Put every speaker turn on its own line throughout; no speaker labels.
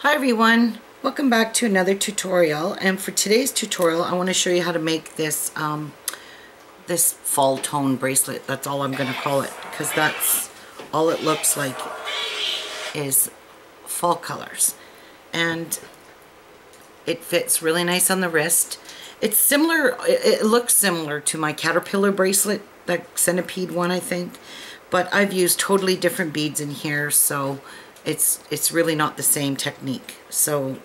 Hi everyone, welcome back to another tutorial, and for today's tutorial I want to show you how to make this this fall tone bracelet. That's all I'm going to call it, because that's all it looks like is fall colors, and it fits really nice on the wrist. It's similar, it looks similar to my caterpillar bracelet, that centipede one I think, but I've used totally different beads in here, so it's really not the same technique. So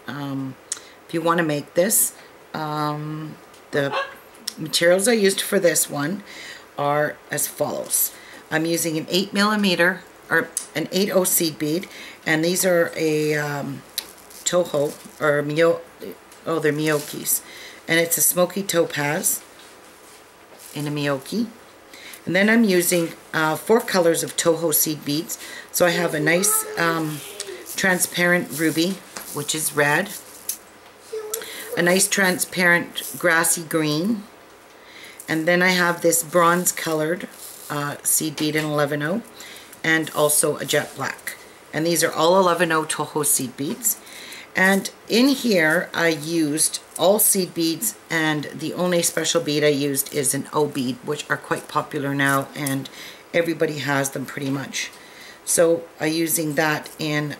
if you want to make this, the materials I used for this one are as follows. I'm using an 8mm or an Toho seed bead, and these are a Toho or they're Miyokis, and it's a smoky topaz in a Miyoki. And then I'm using 4 colors of Toho Seed Beads. So I have a nice transparent ruby, which is red, a nice transparent grassy green, and then I have this bronze colored seed bead in 11-0, and also a jet black. And these are all 11-0 Toho Seed Beads. And in here I used all seed beads, and the only special bead I used is an O bead, which are quite popular now and everybody has them pretty much. So I'm using that in,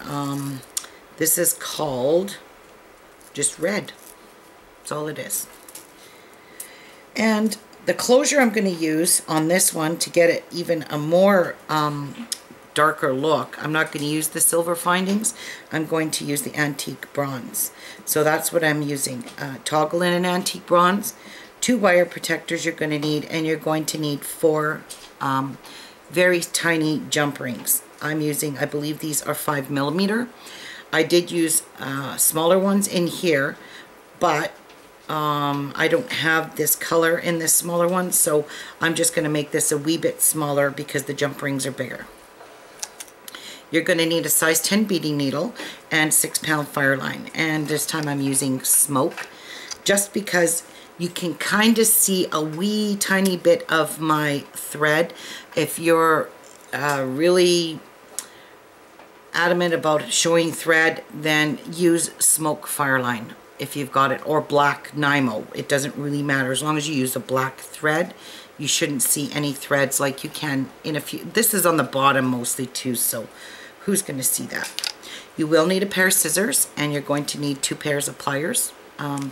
this is called just red. That's all it is. And the closure I'm going to use on this one to get it even a more darker look, I'm not going to use the silver findings. I'm going to use the antique bronze. So that's what I'm using. Toggle in an antique bronze, 2 wire protectors you're going to need, and you're going to need 4 very tiny jump rings. I'm using, I believe these are 5mm. I did use smaller ones in here, but I don't have this color in this smaller one, so I'm just going to make this a wee bit smaller because the jump rings are bigger. You're going to need a size 10 beading needle and 6-pound Fireline, and this time I'm using smoke, just because you can kind of see a wee tiny bit of my thread. If you're really adamant about showing thread, then use smoke Fireline if you've got it, or black Nymo. It doesn't really matter, as long as you use a black thread. You shouldn't see any threads like you can in a few. This is on the bottom mostly too, so who's going to see that? You will need a pair of scissors, and you're going to need 2 pairs of pliers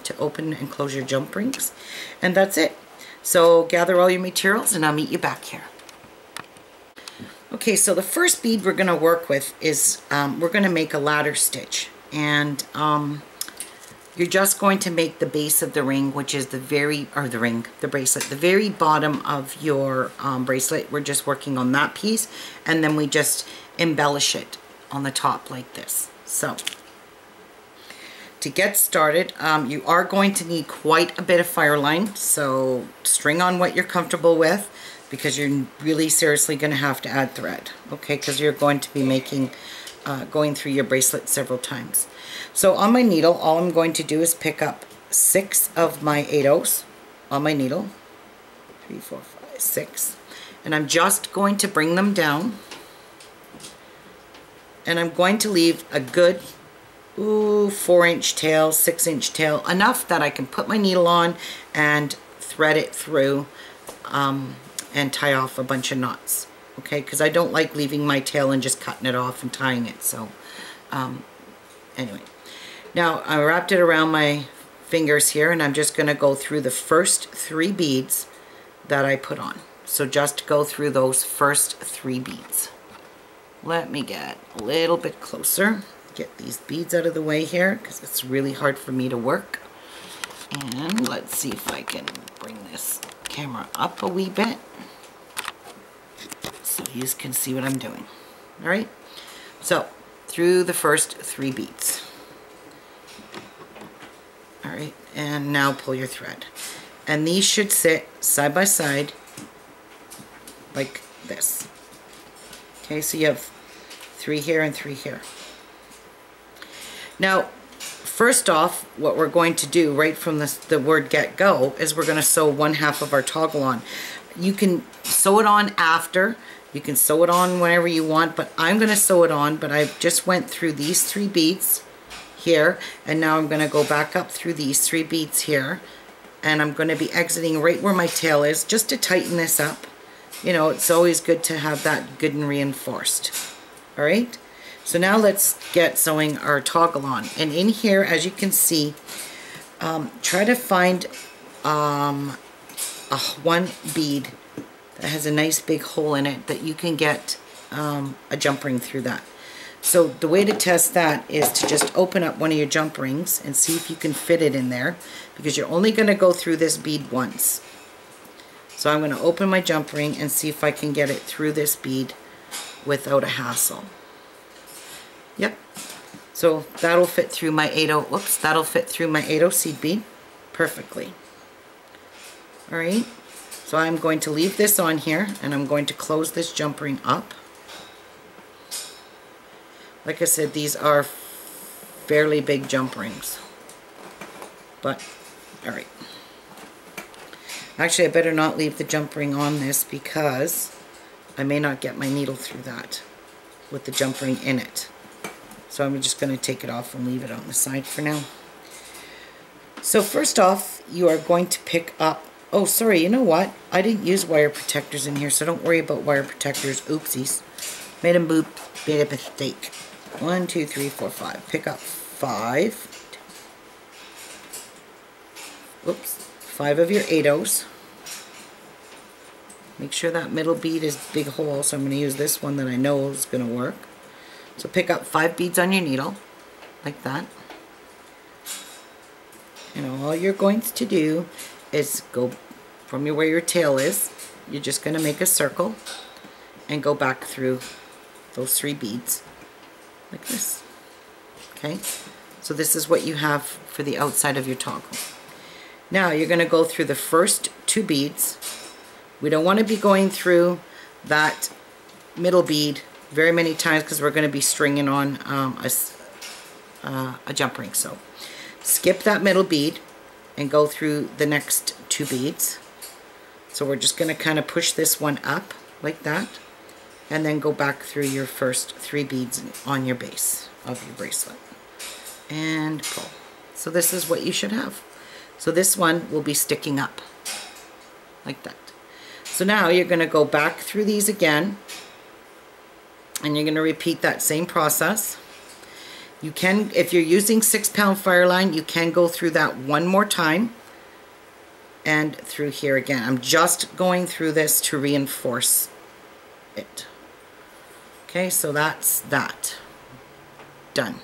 to open and close your jump rings, and that's it. So gather all your materials and I'll meet you back here. Okay, so the first bead we're going to work with is we're going to make a ladder stitch, and you're just going to make the base of the ring, which is the bracelet, the very bottom of your bracelet. We're just working on that piece, and then we just embellish it on the top like this. So to get started, you are going to need quite a bit of Fireline, so string on what you're comfortable with, because you're really seriously going to have to add thread, okay, because you're going to be making going through your bracelet several times. So on my needle, all I'm going to do is pick up 6 of my 8/0s on my needle, 3, 4, 5, 6, and I'm just going to bring them down, and I'm going to leave a good 4-inch tail, 6-inch tail, enough that I can put my needle on and thread it through and tie off a bunch of knots. Okay, because I don't like leaving my tail and just cutting it off and tying it. So anyway, now I wrapped it around my fingers here, and I'm just going to go through the first 3 beads that I put on. So just go through those first 3 beads. Let me get a little bit closer, get these beads out of the way here, because it's really hard for me to work. And let's see if I can bring this camera up a wee bit, so you can see what I'm doing. All right, so through the first 3 beads. All right, and now pull your thread, and these should sit side by side like this. Okay, so you have 3 here and 3 here. Now first off, what we're going to do right from the word get go is we're going to sew 1/2 of our toggle on. You can sew it on after, You can sew it on whenever you want, but I'm going to sew it on. But I just went through these 3 beads here, and now I'm going to go back up through these 3 beads here, and I'm going to be exiting right where my tail is just to tighten this up. You know, it's always good to have that good and reinforced. All right, so now let's get sewing our toggle on. And in here, as you can see, try to find one bead that has a nice big hole in it that you can get a jump ring through that. So the way to test that is to just open up one of your jump rings and see if you can fit it in there, because you're only going to go through this bead once. So I'm going to open my jump ring and see if I can get it through this bead without a hassle. Yep. So that'll fit through my 80, that'll fit through my 80 seed bead perfectly. All right. So I'm going to leave this on here, and I'm going to close this jump ring up. Like I said, these are fairly big jump rings. But, all right. Actually, I better not leave the jump ring on this, because I may not get my needle through that with the jump ring in it. So I'm just going to take it off and leave it on the side for now. So first off, you are going to pick up, oh sorry, you know what? I didn't use wire protectors in here, so don't worry about wire protectors. Oopsies. Made a mistake. 1, 2, 3, 4, 5. Pick up 5. Oops. 5 of your 8/0s. Make sure that middle bead is big hole, so I'm going to use this one that I know is going to work. So pick up 5 beads on your needle, like that. And all you're going to do is go from where your tail is. You're just going to make a circle and go back through those 3 beads like this. Okay, so this is what you have for the outside of your toggle. Now you're going to go through the first 2 beads. We don't want to be going through that middle bead very many times, because we're going to be stringing on a jump ring. So skip that middle bead and go through the next 2 beads. So we're just going to kind of push this one up like that, and then go back through your first 3 beads on your base of your bracelet and pull. So this is what you should have. So this one will be sticking up like that. So now you're going to go back through these again, and you're going to repeat that same process. You can, if you're using 6-pound Fireline, you can go through that one more time and through here again. I'm just going through this to reinforce it. Okay, so that's that. Done.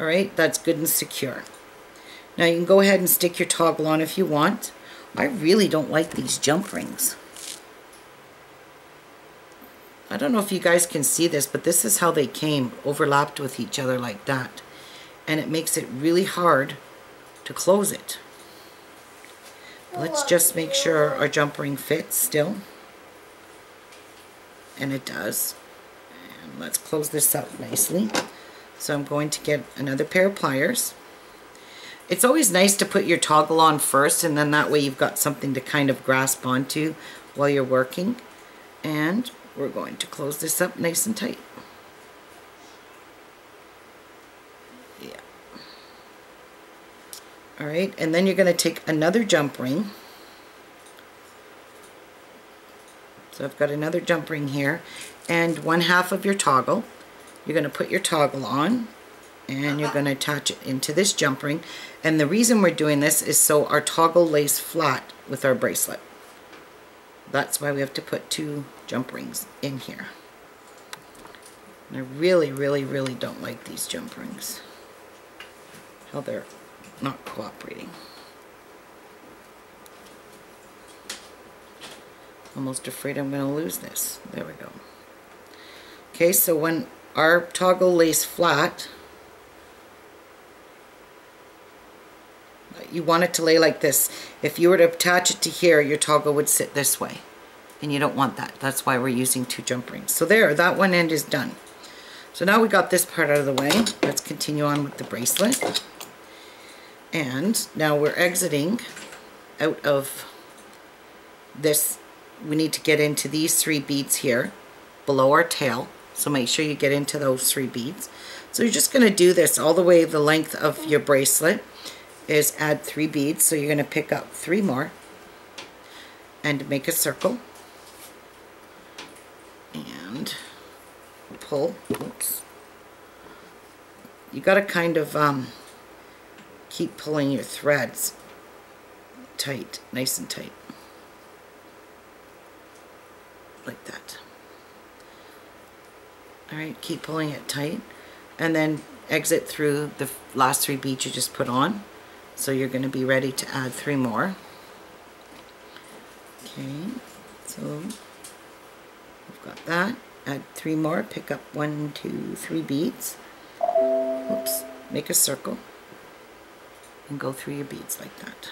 All right, that's good and secure. Now you can go ahead and stick your toggle on if you want. I really don't like these jump rings. I don't know if you guys can see this, but this is how they came, overlapped with each other like that. And it makes it really hard to close it. Let's just make sure our jump ring fits still. And it does. And let's close this up nicely. So I'm going to get another pair of pliers. It's always nice to put your toggle on first, and then that way you've got something to kind of grasp onto while you're working. And we're going to close this up nice and tight. Yeah. Alright, and then you're going to take another jump ring. So I've got another jump ring here, and 1/2 of your toggle. You're going to put your toggle on, and you're going to attach it into this jump ring. And the reason we're doing this is so our toggle lays flat with our bracelet. That's why we have to put 2 jump rings in here. And I really, really, really don't like these jump rings. How they're not cooperating. Almost afraid I'm going to lose this. There we go. Okay, so when our toggle lays flat, you want it to lay like this. If you were to attach it to here, your toggle would sit this way, and you don't want that. That's why we're using 2 jump rings. So there, that one end is done. So now we got this part out of the way. Let's continue on with the bracelet. And now we're exiting out of this. We need to get into these 3 beads here below our tail. So make sure you get into those 3 beads. So you're just going to do this all the way the length of your bracelet is add 3 beads. So you're going to pick up 3 more and make a circle and pull. Oops. You got to kind of keep pulling your threads tight, nice and tight, like that. Alright, keep pulling it tight, and then exit through the last 3 beads you just put on. So you're going to be ready to add 3 more. Okay, so we've got that. Add 3 more, pick up 1, 2, 3 beads. Oops, make a circle and go through your beads like that.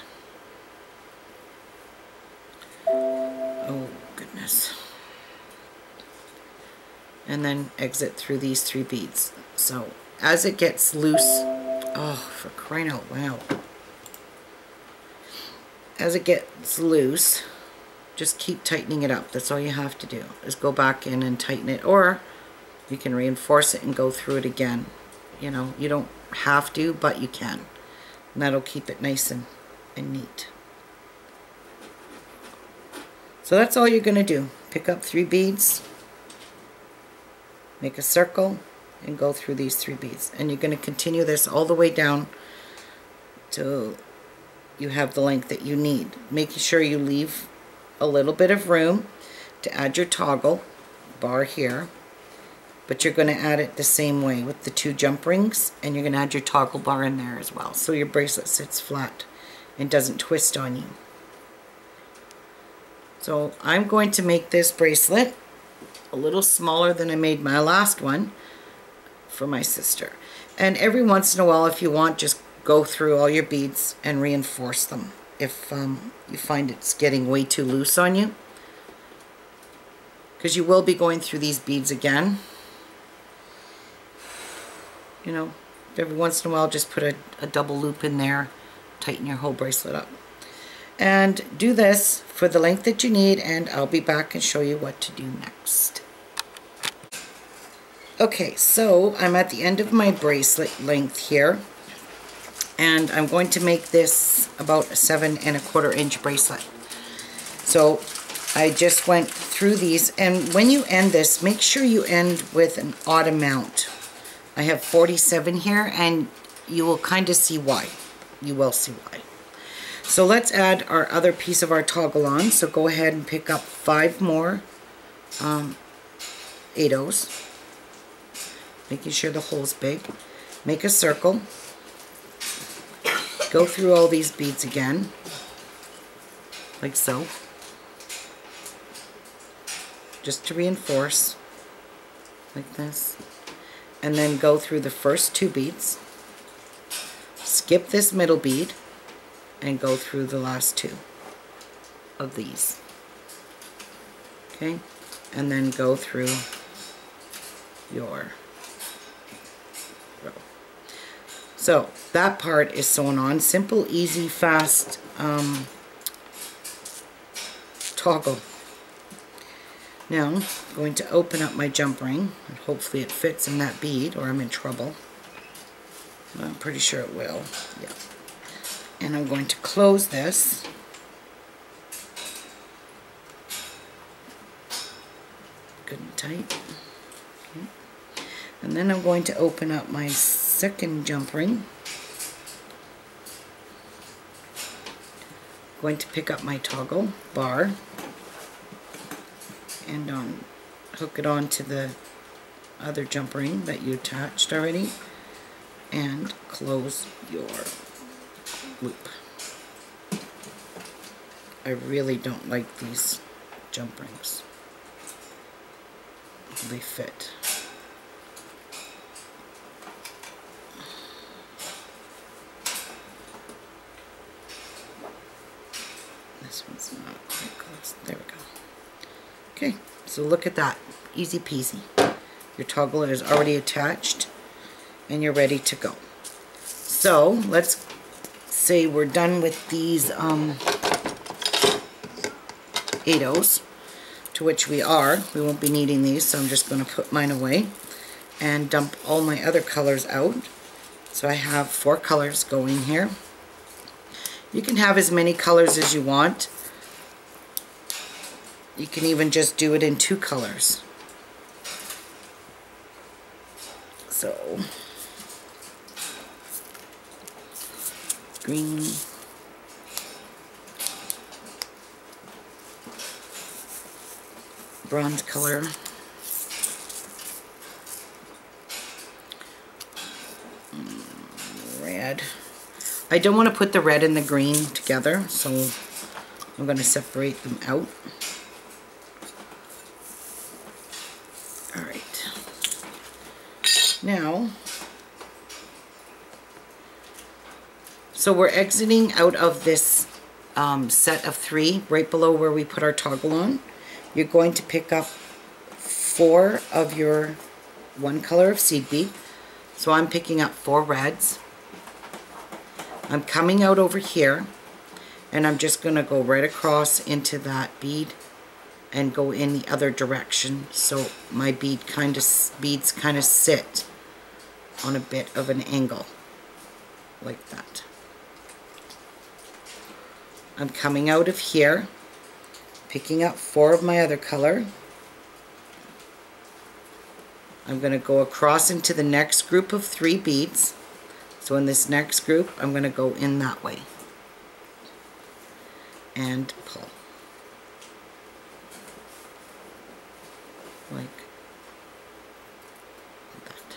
Oh goodness. And then exit through these 3 beads. So as it gets loose, oh, for crying out loud. As it gets loose, just keep tightening it up. That's all you have to do, is go back in and tighten it, or you can reinforce it and go through it again. You know, you don't have to, but you can. And that'll keep it nice and neat. So that's all you're going to do. Pick up 3 beads, make a circle, and go through these 3 beads. And you're going to continue this all the way down till you have the length that you need. Making sure you leave a little bit of room to add your toggle bar here. But you're going to add it the same way with the 2 jump rings, and you're going to add your toggle bar in there as well, so your bracelet sits flat and doesn't twist on you. So I'm going to make this bracelet a little smaller than I made my last one for my sister. And every once in a while, if you want, just go through all your beads and reinforce them if you find it's getting way too loose on you, because you will be going through these beads again. You know, every once in a while, just put a double loop in there, tighten your whole bracelet up. And do this for the length that you need, and I'll be back and show you what to do next. Okay, so I'm at the end of my bracelet length here, and I'm going to make this about a 7 1/4 inch bracelet. So I just went through these, and when you end this, make sure you end with an odd amount. I have 47 here, and you will kind of see why. You will see why. So let's add our other piece of our toggle on. So go ahead and pick up 5 more 8/0s, making sure the hole's big. Make a circle. Go through all these beads again, like so, just to reinforce, like this. And then go through the first 2 beads, skip this middle bead, and go through the last 2 of these. Okay, and then go through your row. So that part is sewn on. Simple, easy, fast toggle. Now I'm going to open up my jump ring, and hopefully it fits in that bead, or I'm in trouble. I'm pretty sure it will. Yeah. And I'm going to close this. Good and tight. Okay. And then I'm going to open up my second jump ring. I'm going to pick up my toggle bar and hook it onto the other jump ring that you attached already, and close your loop. I really don't like these jump rings. They fit. This one's not quite close. There we go. Okay, so look at that. Easy peasy. Your toggle is already attached and you're ready to go. So let's say we're done with these 8/0s, to which we are. We won't be needing these, so I'm just going to put mine away. and dump all my other colors out. So I have 4 colors going here. You can have as many colors as you want. You can even just do it in 2 colors. So, green, bronze color, red. I don't want to put the red and the green together, so I'm going to separate them out. Alright. Now, so we're exiting out of this set of 3 right below where we put our toggle on. You're going to pick up 4 of your 1 color of seed bead. So I'm picking up 4 reds. I'm coming out over here, and I'm just going to go right across into that bead and go in the other direction, so my beads kind of sit on a bit of an angle like that. I'm coming out of here, picking up 4 of my other color. I'm going to go across into the next group of 3 beads. So in this next group, I'm going to go in that way and pull. Like that.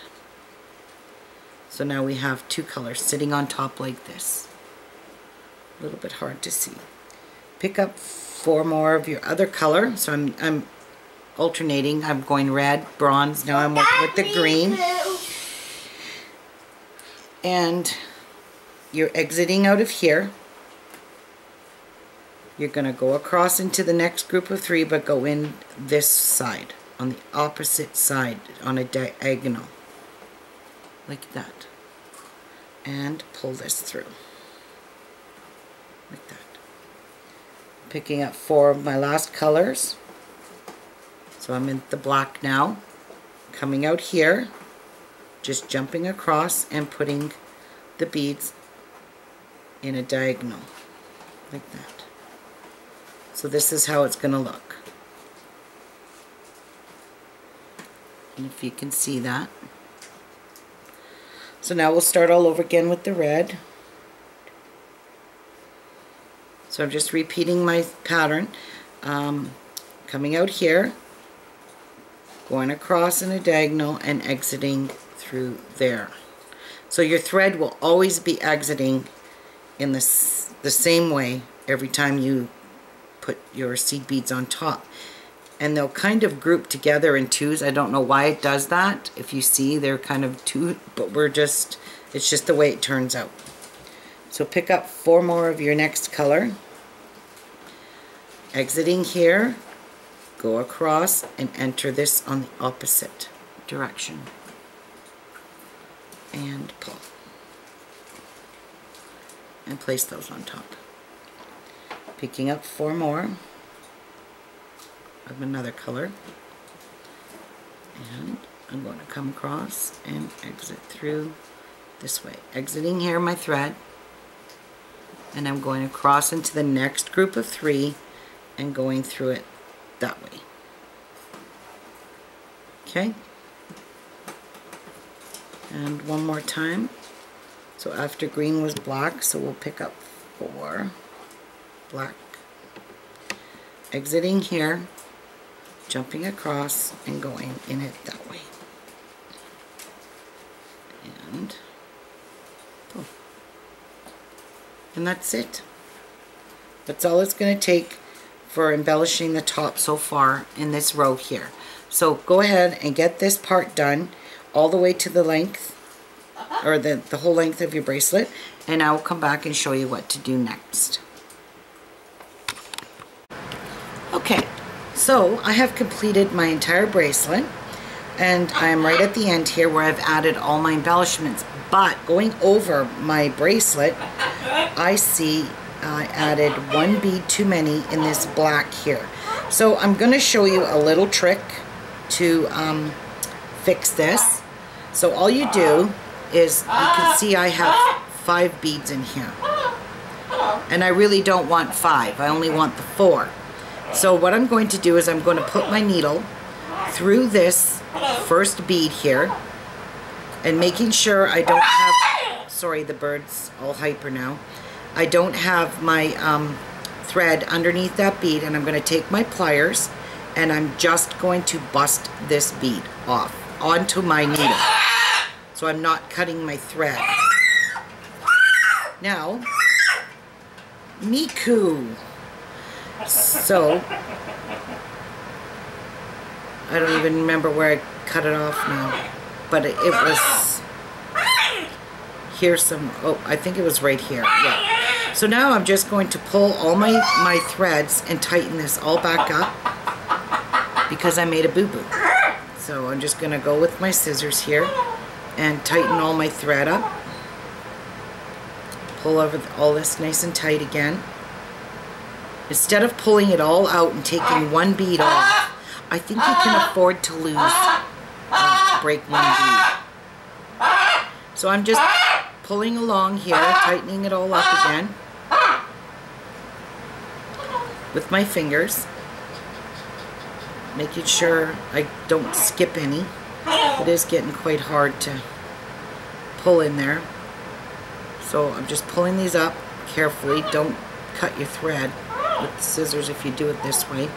So now we have 2 colors sitting on top like this. A little bit hard to see. Pick up 4 more of your other color. So I'm alternating. I'm going red, bronze. Now I'm working with the green. And you're exiting out of here. You're going to go across into the next group of 3, but go in this side, on the opposite side, on a diagonal, like that, and pull this through, like that. Picking up 4 of my last colors, so I'm in the black now, coming out here, just jumping across and putting the beads in a diagonal, like that. So this is how it's going to look. And if you can see that. So now we'll start all over again with the red. So I'm just repeating my pattern. Coming out here, going across in a diagonal and exiting through there. So your thread will always be exiting in the same way every time you put your seed beads on top. And they'll kind of group together in 2s. I don't know why it does that. If you see, they're kind of 2, but it's just the way it turns out. So pick up 4 more of your next color. Exiting here, go across and enter this on the opposite direction. And pull. And place those on top. Picking up 4 more of another color, and I'm going to come across and exit through this way. Exiting here my thread, and I'm going across into the next group of 3 and going through it that way. Okay? And one more time. So after green was black, so we'll pick up 4 black. Exiting here, jumping across and going in it that way. And pull. And that's it. That's all it's going to take for embellishing the top so far in this row here. So go ahead and get this part done all the way to the length, or the whole length of your bracelet, and I will come back and show you what to do next. Okay, so I have completed my entire bracelet, and I'm right at the end here where I've added all my embellishments. But going over my bracelet, I see I added 1 bead too many in this black here. So I'm going to show you a little trick to fix this. So all you do is, you can see I have 5 beads in here. And I really don't want 5, I only want the 4. So what I'm going to do is I'm going to put my needle through this first bead here, and making sure I don't have, sorry, the bird's all hyper now. I don't have my thread underneath that bead, and I'm going to take my pliers and I'm just going to bust this bead off onto my needle. So I'm not cutting my thread. Now, Miku. So, I don't even remember where I cut it off now, but it was, here's some, oh, I think it was right here, yeah. So now I'm just going to pull all my threads and tighten this all back up because I made a boo-boo. So I'm just going to go with my scissors here and tighten all my thread up. Pull over all this nice and tight again. Instead of pulling it all out and taking one bead off, I think you can afford to lose, break one bead. So I'm just pulling along here, tightening it all up again with my fingers, making sure I don't skip any. It is getting quite hard to pull in there. So I'm just pulling these up carefully. Don't cut your thread with scissors if you do it this way.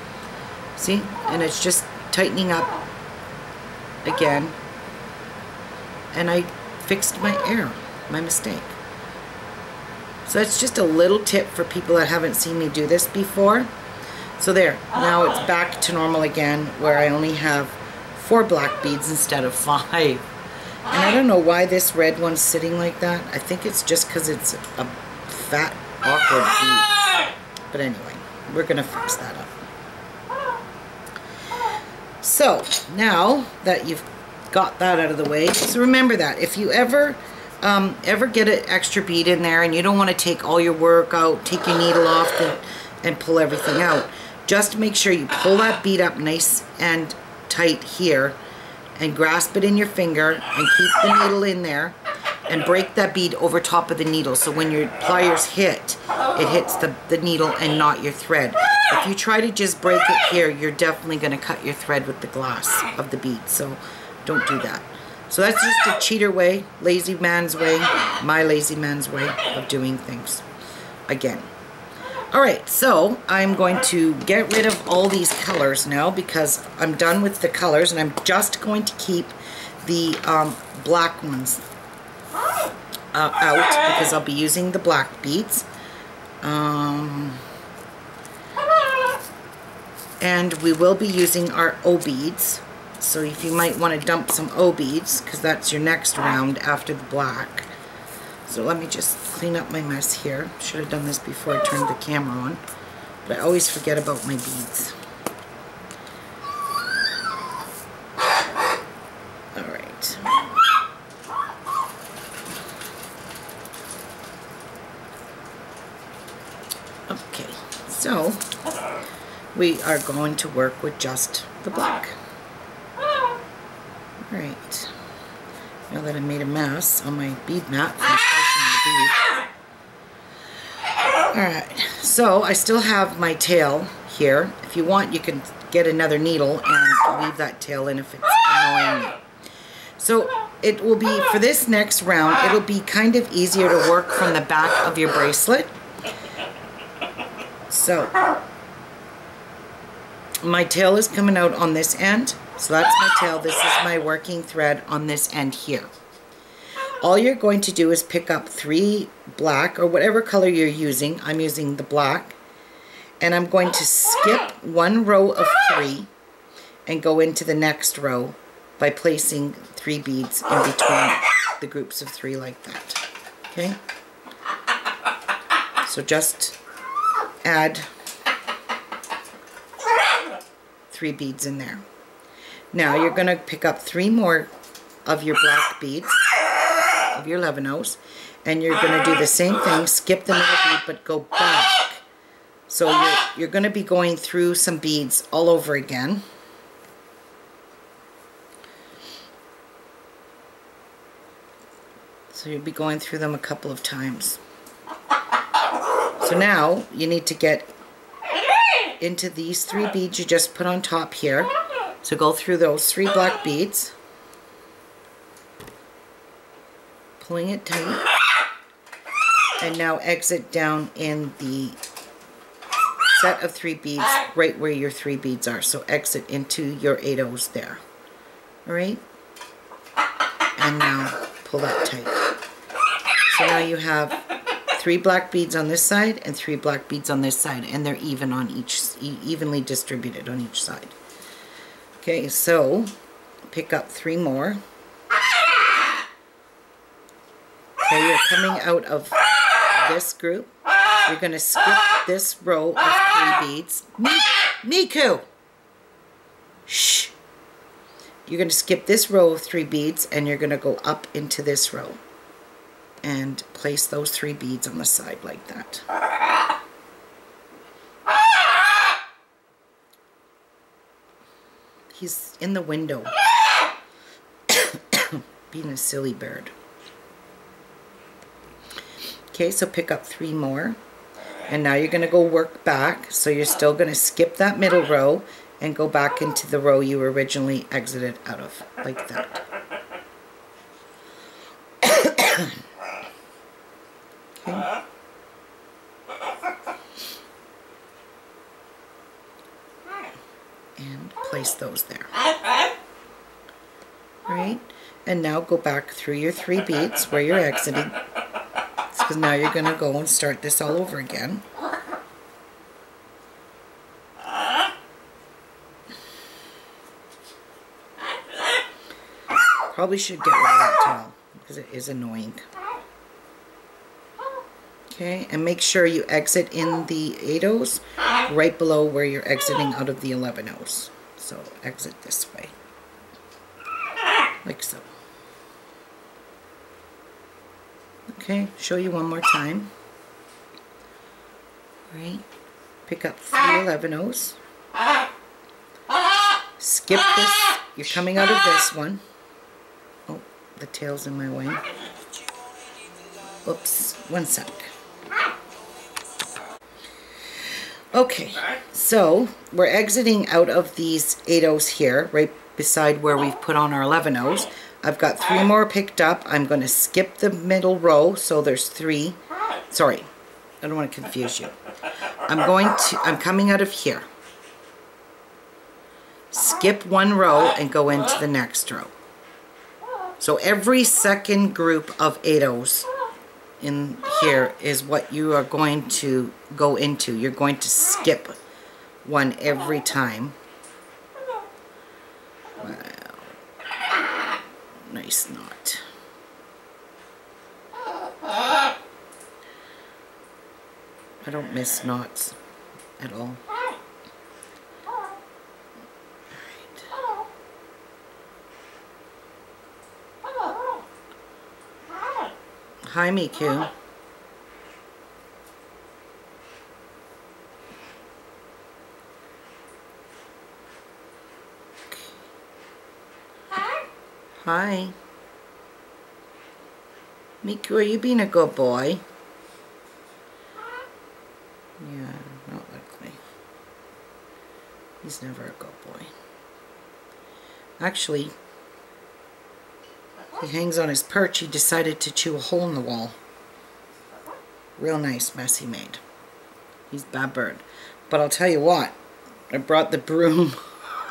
See? And it's just tightening up again. And I fixed my error, my mistake. So that's just a little tip for people that haven't seen me do this before. So there, now it's back to normal again, where I only have 4 black beads instead of 5. And I don't know why this red one's sitting like that. I think it's just because it's a fat, awkward bead. But anyway, we're going to fix that up. So, now that you've got that out of the way, so remember that if you ever get an extra bead in there and you don't want to take all your work out, take your needle off and pull everything out, just make sure you pull that bead up nice and tight here and grasp it in your finger and keep the needle in there and break that bead over top of the needle, so when your pliers hit, it hits the needle and not your thread. If you try to just break it here, you're definitely going to cut your thread with the glass of the bead, so don't do that. So that's just a cheater way, lazy man's way, my lazy man's way of doing things. Again. Alright, so I'm going to get rid of all these colors now because I'm done with the colors, and I'm just going to keep the black ones out because I'll be using the black beads. And we will be using our O beads. So if you might want to dump some O beads, because that's your next round after the black. So let me just clean up my mess here. Should have done this before I turned the camera on. But I always forget about my beads. Alright. Okay, so we are going to work with just the black. Alright. Now that I made a mess on my bead mat from crushing the bead. Alright, so I still have my tail here. If you want, you can get another needle and leave that tail in if it's annoying you. So it will be, for this next round, it'll be kind of easier to work from the back of your bracelet. So my tail is coming out on this end. So that's my tail. This is my working thread on this end here. All you're going to do is pick up 3 black, or whatever color you're using. I'm using the black. And I'm going to skip 1 row of 3 and go into the next row by placing 3 beads in between the groups of 3 like that. Okay? So just add 3 beads in there. Now you're going to pick up 3 more of your black beads, of your levanos, and you're going to do the same thing, skip the middle bead but go back. So you're going to be going through some beads all over again. So you'll be going through them a couple of times. So now you need to get into these 3 beads you just put on top here. So go through those 3 black beads, pulling it tight, and now exit down in the set of 3 beads right where your 3 beads are. So exit into your 8 O's there. Alright? And now pull that tight. So now you have 3 black beads on this side and 3 black beads on this side, and they're even on evenly distributed on each side. Okay, so pick up 3 more. Okay, you're coming out of this group. You're going to skip this row of 3 beads. Miku! Shh! You're going to skip this row of 3 beads and you're going to go up into this row and place those 3 beads on the side like that. He's in the window being a silly bird. Okay, so pick up 3 more, and now you're going to go work back. So you're still going to skip that middle row and go back into the row you originally exited out of, like that. Okay. And place those there. Right? And now go back through your 3 beads where you're exiting, because now you're going to go and start this all over again. Probably should get rid of that towel because it is annoying. Okay, and make sure you exit in the 8 O's right below where you're exiting out of the 11 O's. So exit this way, like so. Okay, show you one more time. Right, pick up 3 11 O's. Skip this. You're coming out of this one. Oh, the tail's in my way. Oops, one sec. Okay, so we're exiting out of these 8 O's here, right beside where we've put on our 11 O's. I've got 3 more picked up. I'm going to skip the middle row, so there's 3. Sorry, I don't want to confuse you. I'm coming out of here. Skip 1 row and go into the next row. So every second group of 8 O's in here is what you are going to go into. You're going to skip 1 every time. Wow. Nice knot. I don't miss knots at all. Hi, Miku. Hi. Miku, are you being a good boy? Yeah, not likely. He's never a good boy. Actually, he hangs on his perch. He decided to chew a hole in the wall. Real nice mess he made. He's a bad bird. But I'll tell you what, I brought the broom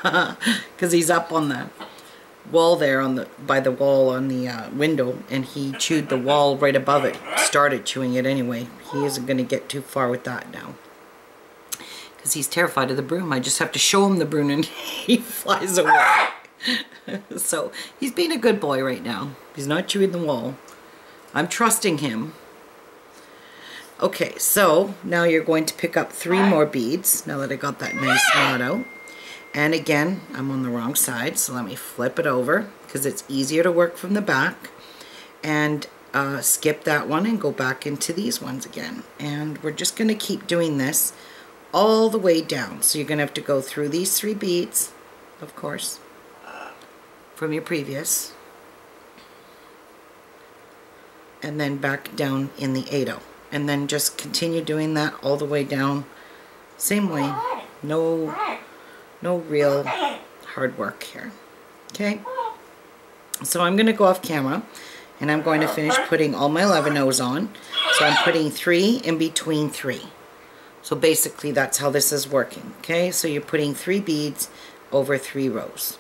because he's up on the wall there by the wall on the window, and he chewed the wall right above it. Started chewing it anyway. He isn't going to get too far with that now because he's terrified of the broom. I just have to show him the broom and he flies away. So he's being a good boy right now. He's not chewing the wall. I'm trusting him. Okay, so now you're going to pick up 3 more beads now that I got that nice knot out. And again, I'm on the wrong side, so let me flip it over because it's easier to work from the back. And skip that one and go back into these ones again. And we're just going to keep doing this all the way down. So you're going to have to go through these 3 beads, of course, from your previous. and then back down in the 8/0, and then just continue doing that all the way down, same way. No real hard work here. Okay, so I'm going to go off camera and I'm going to finish putting all my 11/0s on. So I'm putting 3 in between 3. So basically that's how this is working. Okay, so you're putting 3 beads over 3 rows.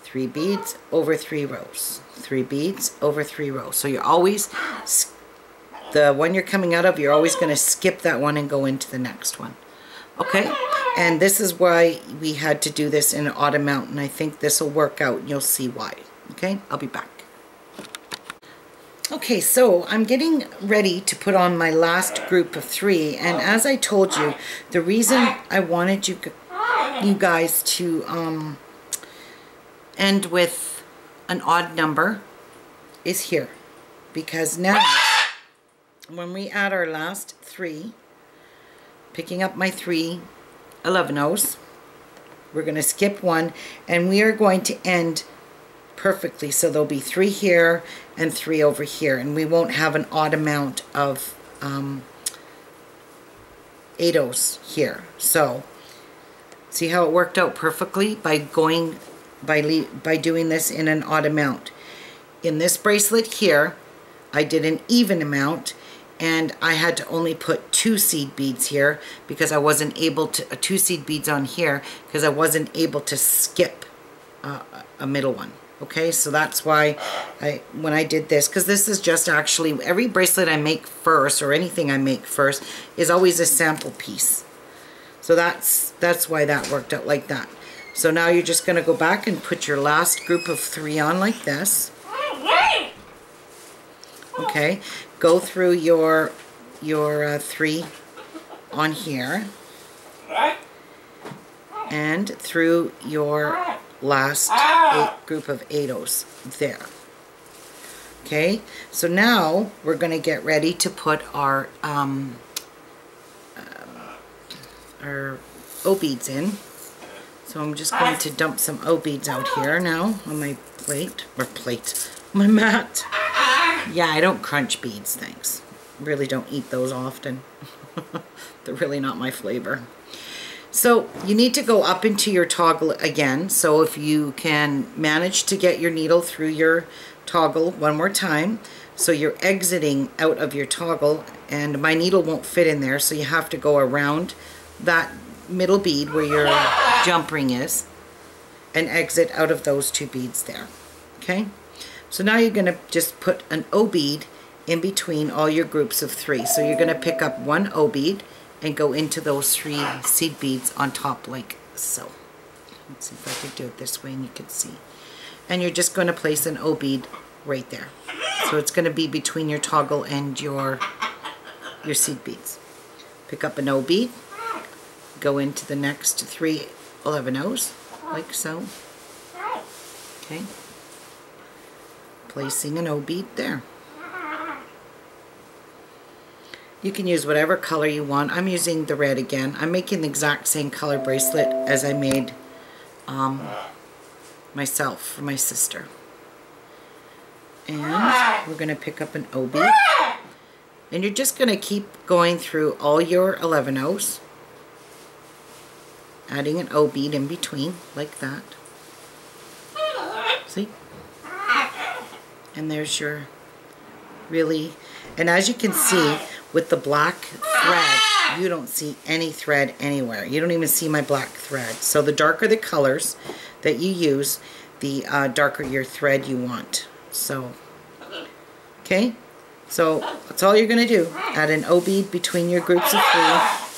3 beads over 3 rows. 3 beads over 3 rows. So you're always, the one you're coming out of, you're always going to skip that one and go into the next one. Okay, and this is why we had to do this in an odd amount, and I think this will work out and you'll see why. Okay, I'll be back. Okay, so I'm getting ready to put on my last group of 3, and as I told you, the reason I wanted you guys to end with an odd number is here, because now when we add our last 3, picking up my 3 11/0s, we're going to skip 1 and we are going to end perfectly. So there'll be 3 here and 3 over here, and we won't have an odd amount of 8/0s here. So see how it worked out perfectly by going by doing this in an odd amount. In this bracelet here, I did an even amount, and I had to only put 2 seed beads here because I wasn't able to, 2 seed beads on here because I wasn't able to skip a middle one. Okay, so that's why when I did this, because this is just actually, every bracelet I make first, or anything I make first, is always a sample piece. So that's why that worked out like that. So now you're just going to go back and put your last group of 3 on like this. Okay, go through your 3 on here, and through your last group of 8/0s there. Okay, so now we're going to get ready to put our O beads in. So I'm just going to dump some O beads out here now on my my mat. Yeah, I don't crunch beads, thanks. Really don't eat those often. They're really not my flavor. So you need to go up into your toggle again. So if you can manage to get your needle through your toggle one more time, so you're exiting out of your toggle, and my needle won't fit in there, so you have to go around that middle bead where your jump ring is and exit out of those 2 beads there. Okay, so now you're going to just put an O bead in between all your groups of 3. So you're going to pick up 1 O bead and go into those 3 seed beads on top like so. Let's see if I can do it this way and you can see. And you're just going to place an O bead right there. So it's going to be between your toggle and your seed beads. Pick up an O bead, go into the next 3 11/0s like so. Okay, placing an O bead there. You can use whatever color you want. I'm using the red again. I'm making the exact same color bracelet as I made myself for my sister. And we're going to pick up an O bead. And you're just going to keep going through all your 11/0s, adding an O bead in between like that. See? And there's your and as you can see, with the black thread, you don't see any thread anywhere. You don't even see my black thread. So the darker the colors that you use, the darker your thread you want. So, okay, so that's all you're going to do. Add an O bead between your groups of 3,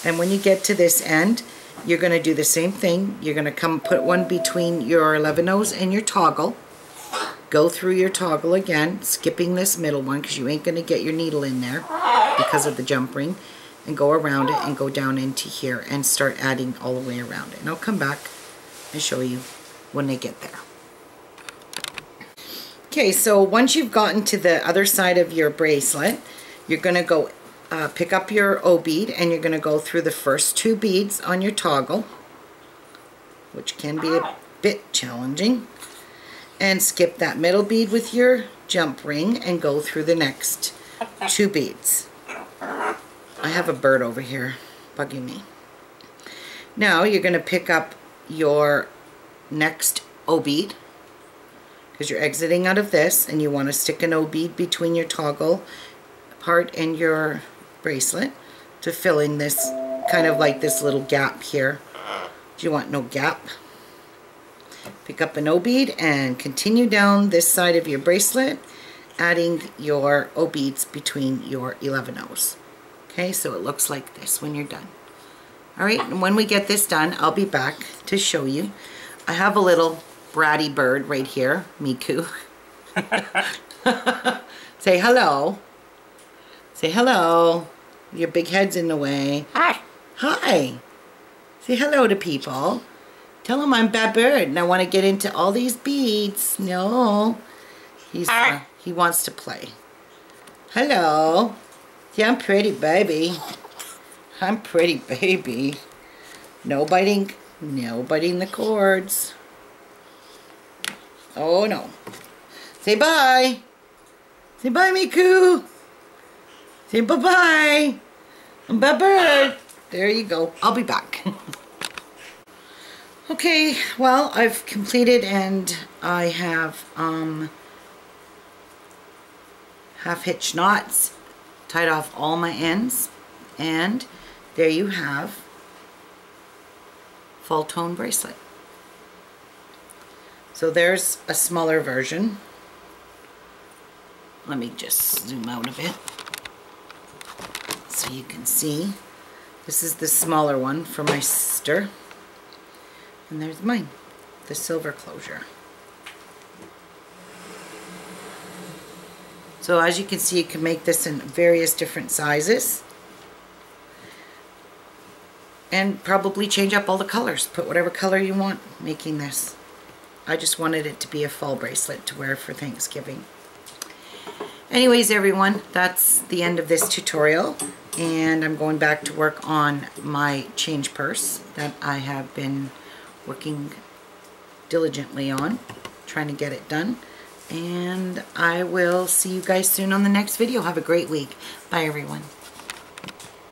and when you get to this end, you're going to do the same thing. You're going to come put one between your 11/0s and your toggle. Go through your toggle again, skipping this middle one because you ain't going to get your needle in there because of the jump ring, and go around it and go down into here and start adding all the way around it. And I'll come back and show you when they get there. Okay, so once you've gotten to the other side of your bracelet, you're going to go pick up your O bead, and you're going to go through the first 2 beads on your toggle, which can be a bit challenging, and skip that middle bead with your jump ring and go through the next 2 beads. I have a bird over here bugging me. Now you're going to pick up your next O bead, because you're exiting out of this and you want to stick an O bead between your toggle part and your bracelet to fill in this kind of like this little gap here. Do you want no gap? Pick up an O bead and continue down this side of your bracelet, adding your O beads between your 11 O's. Okay, so it looks like this when you're done. Alright, and when we get this done, I'll be back to show you. I have a little bratty bird right here, Miku. Say hello. Say hello. Your big head's in the way. Hi. Hi. Say hello to people. Tell them I'm Bad Bird and I want to get into all these beads. No. He wants to play. Hello. Yeah, I'm pretty baby. I'm pretty baby. No biting the cords. Oh no. Say bye. Say bye, Miku. Say bye-bye. I'm Bad Bird. There you go. I'll be back. Okay, well, I've completed and I have half hitch knots, tied off all my ends, and there you have fall tone bracelet. So there's a smaller version. Let me just zoom out a bit so you can see. This is the smaller one for my sister. And there's mine, the silver closure. So as you can see, you can make this in various different sizes. And probably change up all the colors. Put whatever color you want making this. I just wanted it to be a fall bracelet to wear for Thanksgiving. Anyways, everyone, that's the end of this tutorial. And I'm going back to work on my change purse that I have been working diligently on, trying to get it done. And I will see you guys soon on the next video. Have a great week. Bye, everyone.